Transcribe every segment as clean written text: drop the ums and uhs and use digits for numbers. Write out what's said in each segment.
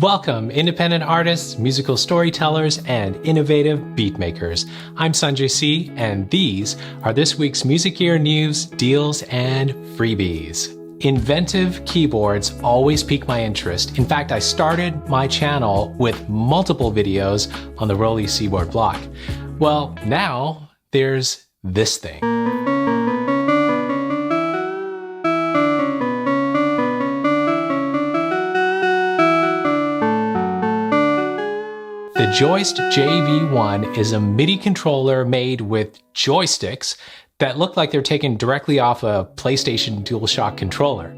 Welcome, independent artists, musical storytellers, and innovative beat makers. I'm Sanjay C, and these are this week's Music Gear news, deals, and freebies. Inventive keyboards always pique my interest. In fact, I started my channel with multiple videos on the Rolly Seaboard block. Well, now there's this thing. The Joyst JV1 is a MIDI controller made with joysticks that look like they're taken directly off a PlayStation DualShock controller.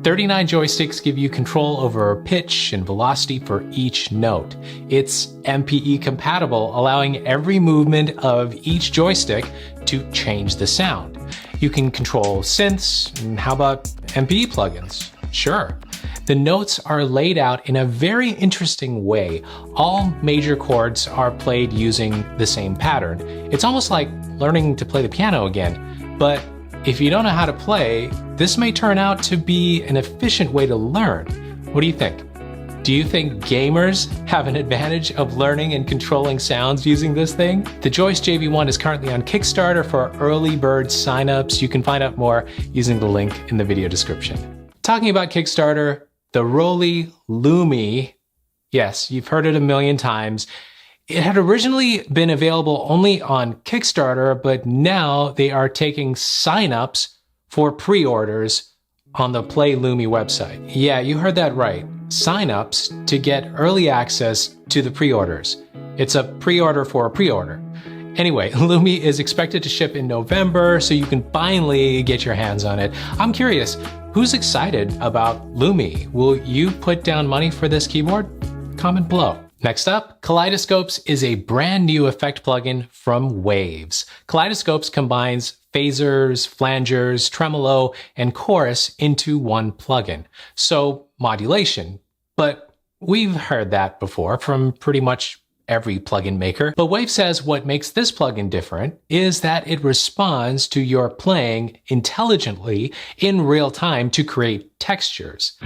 39 joysticks give you control over pitch and velocity for each note. It's MPE compatible, allowing every movement of each joystick to change the sound. You can control synths, and how about MPE plugins? Sure. The notes are laid out in a very interesting way. All major chords are played using the same pattern. It's almost like learning to play the piano again. But if you don't know how to play, this may turn out to be an efficient way to learn. What do you think? Do you think gamers have an advantage of learning and controlling sounds using this thing? The Joyst JV1 is currently on Kickstarter for early bird signups. You can find out more using the link in the video description. Talking about Kickstarter, the Rolly Lumi, yes, you've heard it a million times. It had originally been available only on Kickstarter, but now they are taking signups for pre-orders on the Play Lumi website. Yeah, you heard that right. Signups to get early access to the pre-orders. It's a pre-order for a pre-order. Anyway, Lumi is expected to ship in November, so you can finally get your hands on it. I'm curious, who's excited about Lumi? Will you put down money for this keyboard? Comment below. Next up, Kaleidoscopes is a brand new effect plugin from Waves. Kaleidoscopes combines phasers, flangers, tremolo, and chorus into one plugin. So modulation, but we've heard that before from pretty much every plugin maker. But Wave says what makes this plugin different is that it responds to your playing intelligently in real time to create textures.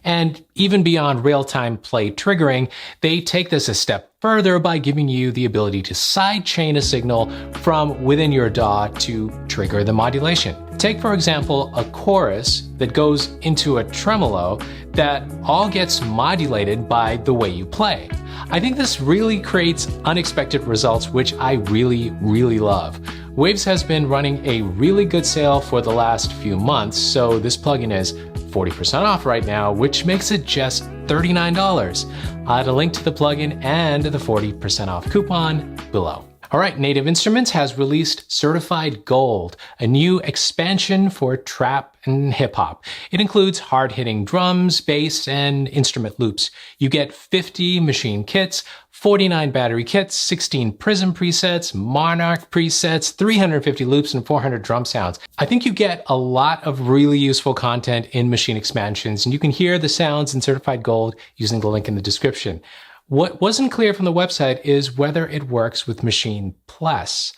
And even beyond real-time play triggering, they take this a step further by giving you the ability to sidechain a signal from within your DAW to trigger the modulation. Take, for example, a chorus that goes into a tremolo that all gets modulated by the way you play. I think this really creates unexpected results, which I really love. Waves has been running a really good sale for the last few months, so this plugin is 40% off right now, which makes it just $39. I'll add a link to the plugin and the 40% off coupon below. All right, Native Instruments has released Certified Gold, a new expansion for trap and hip hop. It includes hard-hitting drums, bass, and instrument loops. You get 50 machine kits, 49 battery kits, 16 Prism presets, Monarch presets, 350 loops, and 400 drum sounds. I think you get a lot of really useful content in machine expansions, and you can hear the sounds in Certified Gold using the link in the description. What wasn't clear from the website is whether it works with Machine Plus.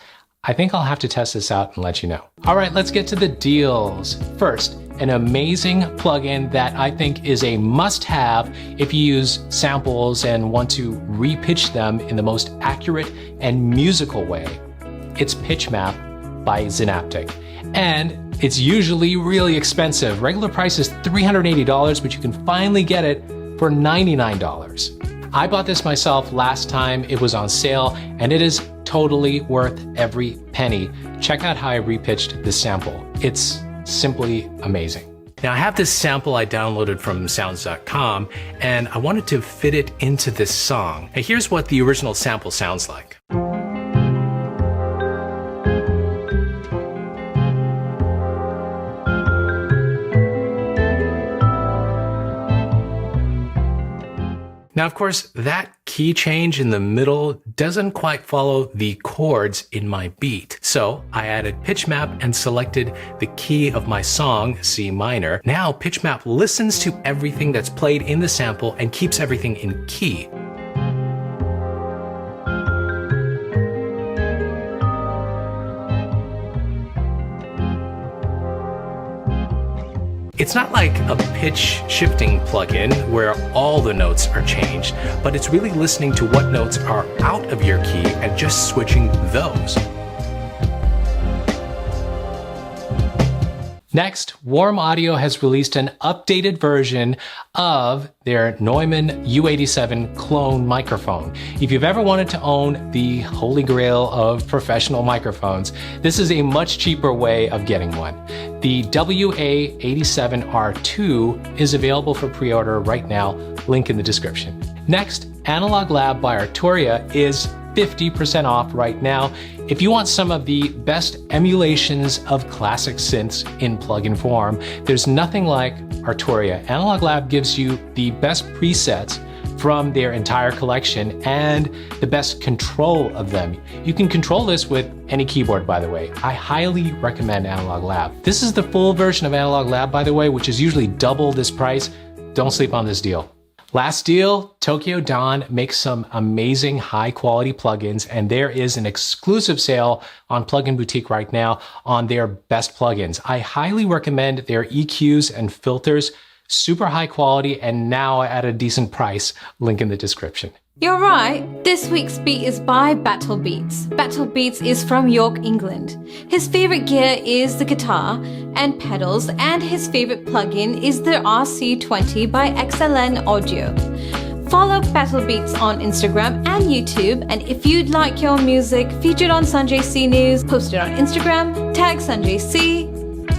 I think I'll have to test this out and let you know. All right, let's get to the deals. First, an amazing plugin that I think is a must-have if you use samples and want to repitch them in the most accurate and musical way. It's Pitch Map by Synaptic. And it's usually really expensive. Regular price is $380, but you can finally get it for $99. I bought this myself last time it was on sale, and it is totally worth every penny. Check out how I repitched this sample. It's simply amazing. Now I have this sample I downloaded from sounds.com, and I wanted to fit it into this song. Now here's what the original sample sounds like. Now, of course, that key change in the middle doesn't quite follow the chords in my beat. So I added Pitch Map and selected the key of my song, C minor. Now Pitch Map listens to everything that's played in the sample and keeps everything in key. It's not like a pitch shifting plugin where all the notes are changed, but it's really listening to what notes are out of your key and just switching those. Next, Warm Audio has released an updated version of their Neumann U87 clone microphone. If you've ever wanted to own the holy grail of professional microphones, this is a much cheaper way of getting one. The WA87R2 is available for pre-order right now, link in the description. Next, Analog Lab by Arturia is 50% off right now. If you want some of the best emulations of classic synths in plugin form, there's nothing like Arturia. Analog Lab gives you the best presets from their entire collection and the best control of them. You can control this with any keyboard, by the way. I highly recommend Analog Lab. This is the full version of Analog Lab, by the way, which is usually double this price. Don't sleep on this deal. Last deal, Tokyo Dawn makes some amazing high quality plugins, and there is an exclusive sale on Plugin Boutique right now on their best plugins. I highly recommend their EQs and filters, super high quality and now at a decent price, link in the description. You're right. This week's beat is by Battle Beats. Battle Beats is from York, England. His favorite gear is the guitar and pedals, and his favorite plugin is the RC20 by XLN Audio. Follow Battle Beats on Instagram and YouTube, and if you'd like your music featured on Sanjay C News, post it on Instagram, tag Sanjay C,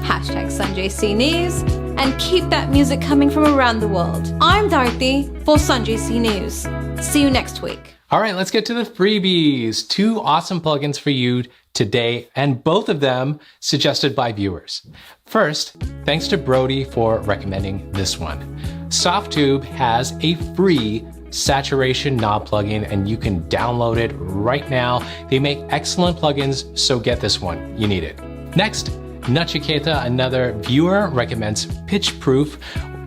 hashtag Sanjay C News, and keep that music coming from around the world. I'm Dorothy for Sanjay C News. See you next week. All right, let's get to the freebies. 2 awesome plugins for you today, and both of them suggested by viewers. First, thanks to Brody for recommending this one. Softtube has a free saturation knob plugin, and you can download it right now. They make excellent plugins, so get this one. You need it. Next, Nachiketa, another viewer, recommends Pitchproof,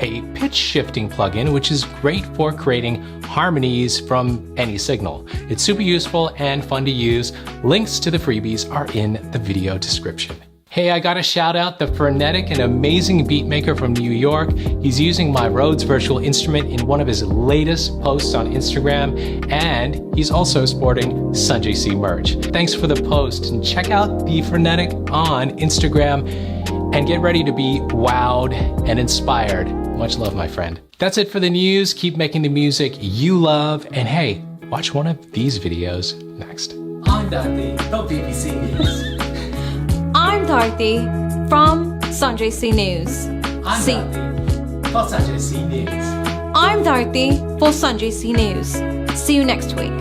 a pitch shifting plugin, which is great for creating harmonies from any signal. It's super useful and fun to use. Links to the freebies are in the video description. Hey, I gotta shout out the frenetic and amazing beatmaker from New York. He's using my Rhodes Virtual Instrument in one of his latest posts on Instagram, and he's also sporting Sanjay C merch. Thanks for the post, and check out the frenetic on Instagram and get ready to be wowed and inspired. Much love, my friend. That's it for the news. Keep making the music you love, and hey, watch one of these videos next. I'm Dorothy from BBC News. I'm Dorothy from Sanjay C News. I'm Dorothy for Sanjay C News. I'm Dorothy for Sanjay C News. See you next week.